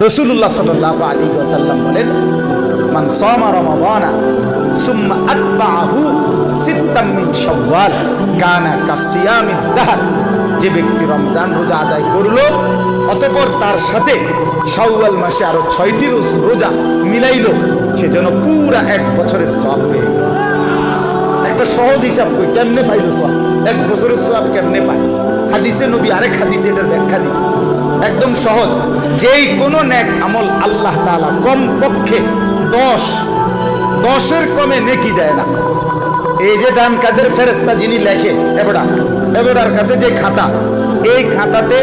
রাসূলুল্লাহ সাল্লাল্লাহু আলাইহি ওয়াসাল্লাম বলেন, মান সামা রমাদানা সুম্মা আতবাহু সিত্তাম মিন শাওয়াল কানা কাসিয়ামিদ দাহর। যে ব্যক্তি রমজান রোজা আদায় করলো, অতঃপর তার সাথে শাওয়াল মাসে আরো 6টি রোজা মিলাইলো, সে যেন পুরা 1 বছরের সওয়াব পেয়ে গেল। একটা সহজ হিসাব কই, কেমনে পাইলো সওয়াব? 1 বছরের সওয়াব কেমনে পায়? হাদিসে নবী আরেক হাদিসে এটার ব্যাখ্যা দিয়েছে, একদম সহজ। যেই কোনো নেক আমল আল্লাহ তাআলা কম পক্ষে 10-এর কমে নেকি দেয় না। এই যে ডান কাদের ফেরেশতা যিনি লেখে, এবড়ার কাছে যে খাতা, এই খাতাতে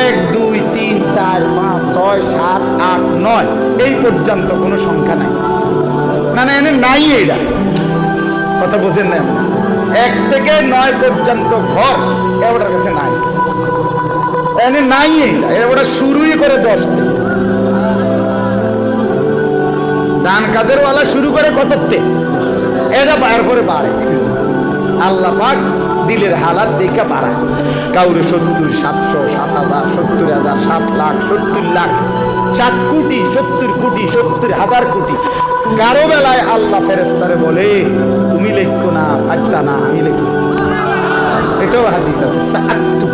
1 2 3 4 5 6 7 8 9 এই পর্যন্ত কোনো সংখ্যা নাই। না এনে নাই, এইটা কথা বুঝেন না? 1 থেকে 9 পর্যন্ত ঘর এবড়ার কাছে নাই, এনে নাই। এইটা এবড়া শুরুই করে 10 থেকে। ডান কাদের ওয়ালা শুরু করে কততে, এটা পায়ের পরে বাড়ে। আল্লাহ পাক দিলের হালাত দেখে বাড়ায়। কাউরে 70 700 7000 70000 7 লাখ 70 লাখ 7 কোটি 70 কোটি 70,000 কোটি। কারো বেলায় আল্লাহ ফেরেশতারে বলে, তুমি লেখো না, ফাটতা না, আমি লেখো। এটাও হাদিস আছে, সাআতু